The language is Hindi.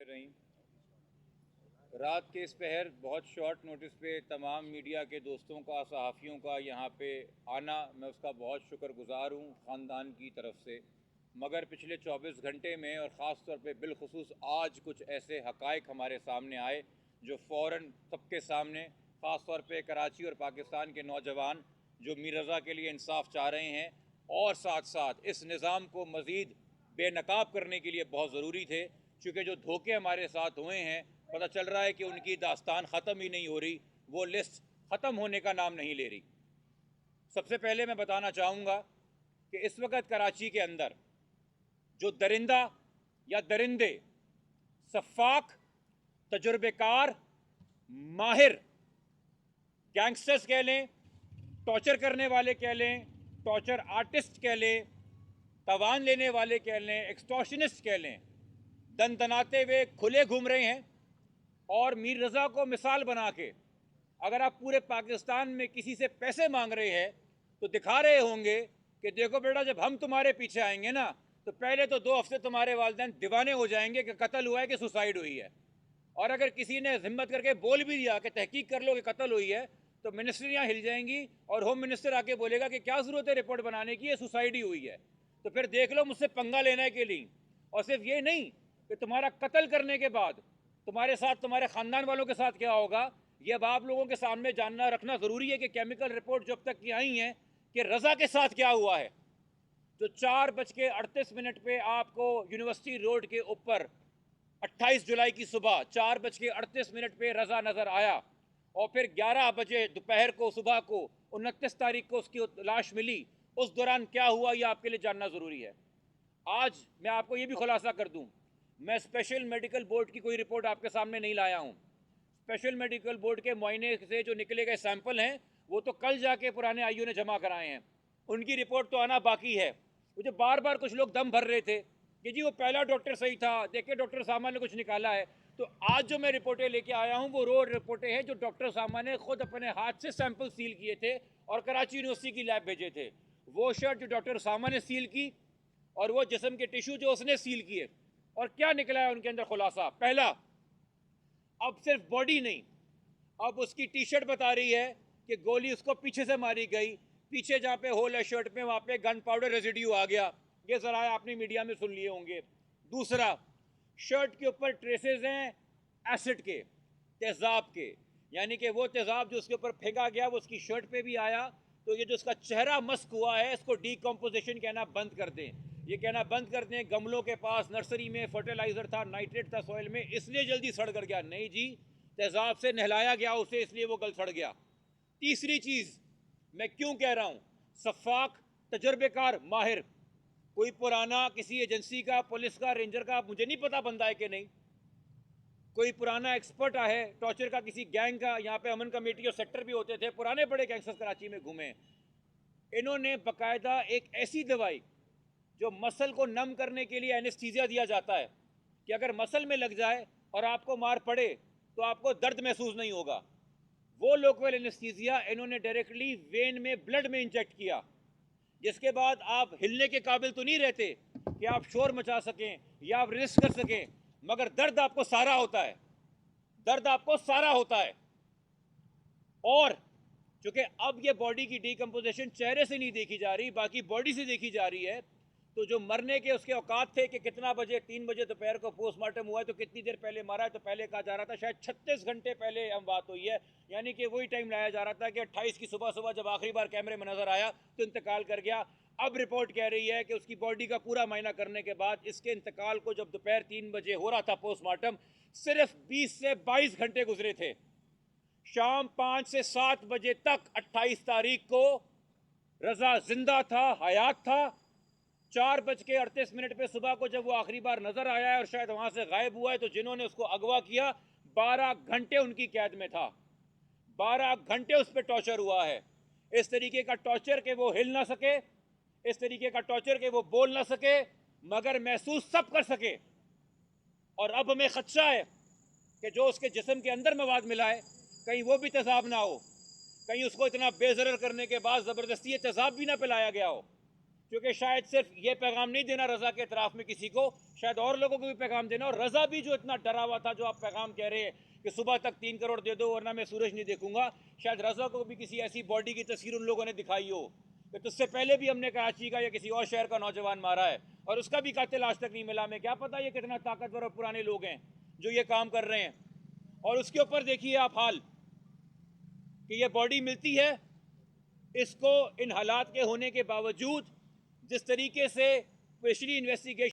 रही। रात के इस पहर बहुत शॉर्ट नोटिस पे तमाम मीडिया के दोस्तों का, सहाफ़ियों का यहाँ पे आना, मैं उसका बहुत शुक्रगुज़ार हूँ ख़ानदान की तरफ से। मगर पिछले 24 घंटे में और ख़ास तौर पे बिलखुसूस आज कुछ ऐसे हक़ाइक़ हमारे सामने आए जो फ़ौरन सबके सामने, ख़ास तौर पे कराची और पाकिस्तान के नौजवान जो मीर रज़ा के लिए इंसाफ चाह रहे हैं और साथ साथ इस निज़ाम को मज़ीद बेनकाब करने के लिए बहुत ज़रूरी थे, चूँकि जो धोखे हमारे साथ हुए हैं पता चल रहा है कि उनकी दास्तान ख़त्म ही नहीं हो रही, वो लिस्ट ख़त्म होने का नाम नहीं ले रही। सबसे पहले मैं बताना चाहूँगा कि इस वक्त कराची के अंदर जो दरिंदा या दरिंदे, सफ़ाक, तजुर्बेकार, माहिर, गैंगस्टर्स कह लें, टॉर्चर करने वाले कह लें, टॉर्चर आर्टिस्ट कह लें, तवान लेने वाले कह लें, एक्सटॉर्शनिस्ट कह लें, दनदनाते हुए खुले घूम रहे हैं। और मीर रज़ा को मिसाल बना के अगर आप पूरे पाकिस्तान में किसी से पैसे मांग रहे हैं तो दिखा रहे होंगे कि देखो बेटा, जब हम तुम्हारे पीछे आएंगे ना तो पहले तो 2 हफ्ते तुम्हारे वालिदैन दीवाने हो जाएंगे कि कत्ल हुआ है कि सुसाइड हुई है। और अगर किसी ने हिम्मत करके बोल भी दिया कि तहकीक कर लो कि कत्ल हुई है तो मिनिस्ट्रियाँ हिल जाएंगी और होम मिनिस्टर आके बोलेगा कि क्या ज़रूरत है रिपोर्ट बनाने की, ये सुसाइड ही हुई है। तो फिर देख लो मुझसे पंगा लेने के लिए। और सिर्फ ये नहीं कि तुम्हारा कत्ल करने के बाद तुम्हारे साथ, तुम्हारे ख़ानदान वालों के साथ क्या होगा, ये अब आप लोगों के सामने जानना रखना ज़रूरी है कि केमिकल रिपोर्ट जो अब तक की आई हैं कि रज़ा के साथ क्या हुआ है। जो 4:38 पे आपको यूनिवर्सिटी रोड के ऊपर 28 जुलाई की सुबह 4:38 पे रज़ा नज़र आया और फिर 11 बजे दोपहर को, सुबह को 29 तारीख को उसकी लाश मिली, उस दौरान क्या हुआ ये आपके लिए जानना ज़रूरी है। आज मैं आपको ये भी खुलासा कर दूं, मैं स्पेशल मेडिकल बोर्ड की कोई रिपोर्ट आपके सामने नहीं लाया हूं। स्पेशल मेडिकल बोर्ड के मुआयने से जो निकले गए सैंपल हैं वो तो कल जाके पुराने आईओ ने जमा कराए हैं, उनकी रिपोर्ट तो आना बाकी है। मुझे बार बार कुछ लोग दम भर रहे थे कि जी वो पहला डॉक्टर सही था, देखिए डॉक्टर सामा ने कुछ निकाला है। तो आज जो मैं रिपोर्टें लेके आया हूँ वो रो रिपोर्टें हैं जो डॉक्टर सामा ने खुद अपने हाथ से सैंपल सील किए थे और कराची यूनिवर्सिटी की लैब भेजे थे। वो शर्ट जो डॉक्टर सामा ने सील की और वो जिस्म के टिश्यू जो उसने सील किए, और क्या निकला है उनके अंदर खुलासा। पहला, अब सिर्फ बॉडी नहीं, अब उसकी टी शर्ट बता रही है कि गोली उसको पीछे से मारी गई, पीछे जहाँ पे होल है शर्ट में वहाँ पे गन पाउडर रेजिड्यू आ गया। ये जरा आपने मीडिया में सुन लिए होंगे। दूसरा, शर्ट के ऊपर ट्रेसेस हैं एसिड के, तेज़ाब के, यानी कि वो तेज़ाब जो उसके ऊपर फेंका गया वो उसकी शर्ट पे भी आया। तो ये जो उसका चेहरा मस्क हुआ है इसको डीकम्पोजिशन कहना बंद कर दें, ये कहना बंद कर दें। गमलों के पास नर्सरी में फर्टिलाइज़र था, नाइट्रेट था सॉइल में, इसलिए जल्दी सड़ कर गया। नहीं जी, तेज़ाब से नहलाया गया उसे, इसलिए वो गल सड़ गया। तीसरी चीज़ मैं क्यों कह रहा हूँ, सफ़ाक, तजर्बेकार, माहिर, कोई पुराना किसी एजेंसी का, पुलिस का, रेंजर का, मुझे नहीं पता बंदा है कि नहीं, कोई पुराना एक्सपर्ट है टॉर्चर का, किसी गैंग का, यहाँ पे अमन कमेटी और सेक्टर भी होते थे, पुराने बड़े गैंगस्टर्स कराची में घूमे। इन्होंने बाकायदा एक ऐसी दवाई जो मसल को नम करने के लिए एनेस्थीसिया दिया जाता है कि अगर मसल में लग जाए और आपको मार पड़े तो आपको दर्द महसूस नहीं होगा, वो लोकल एनेस्थीसिया इन्होंने डायरेक्टली वेन में, ब्लड में इंजेक्ट किया, जिसके बाद आप हिलने के काबिल तो नहीं रहते कि आप शोर मचा सकें या आप रेजिस्ट कर सकें, मगर दर्द आपको सारा होता है, दर्द आपको सारा होता है। और चूंकि अब ये बॉडी की डीकम्पोजिशन चेहरे से नहीं देखी जा रही, बाकी बॉडी से देखी जा रही है, तो जो मरने के उसके औकात थे कि कितना बजे, 3 बजे दोपहर को पोस्टमार्टम हुआ है तो कितनी देर पहले मारा है, तो पहले कहा जा रहा था शायद 36 घंटे पहले हम बात हुई है, यानी कि वही टाइम लाया जा रहा था कि 28 की सुबह सुबह जब आखिरी बार कैमरे में नजर आया तो इंतकाल कर गया। अब रिपोर्ट कह रही है कि उसकी बॉडी का पूरा मायना करने के बाद इसके इंतकाल को जब दोपहर 3 बजे हो रहा था पोस्टमार्टम, सिर्फ 20 से 22 घंटे गुजरे थे। शाम 5 से 7 बजे तक 28 तारीख को रजा जिंदा था, हयात था। 4:38 पे सुबह को जब वो आखिरी बार नजर आया है और शायद वहां से गायब हुआ है, तो जिन्होंने उसको अगवा किया 12 घंटे उनकी कैद में था, 12 घंटे उस पर टॉर्चर हुआ है। इस तरीके का टॉर्चर के वो हिल ना सके, इस तरीके का टॉर्चर के वो बोल ना सके, मगर महसूस सब कर सके। और अब हमें खदशा है कि जो उसके जिस्म के अंदर मवाद मिला है कहीं वो भी तेजाब ना हो, कहीं उसको इतना बेजरर करने के बाद ज़बरदस्ती ये तेजाब भी ना पिलाया गया हो। क्योंकि शायद सिर्फ ये पैगाम नहीं देना रज़ा के इतराफ़ में किसी को, शायद और लोगों को भी पैगाम देना। और रज़ा भी जो इतना डरा हुआ था, जो आप पैगाम कह रहे हैं कि सुबह तक 3 करोड़ दे दो वरना मैं सूरज नहीं देखूंगा, शायद रज़ा को भी किसी ऐसी बॉडी की तस्वीर उन लोगों ने दिखाई हो कि तुझसे पहले भी हमने कराची का या किसी और शहर का नौजवान मारा है और उसका भी कातिल आज तक नहीं मिला। हमें क्या पता ये कितना ताकतवर और पुराने लोग हैं जो ये काम कर रहे हैं। और उसके ऊपर देखिए आप हाल कि ये बॉडी मिलती है, इसको इन हालात के होने के बावजूद जिस तरीके से पिछली इन्वेस्टिगेशन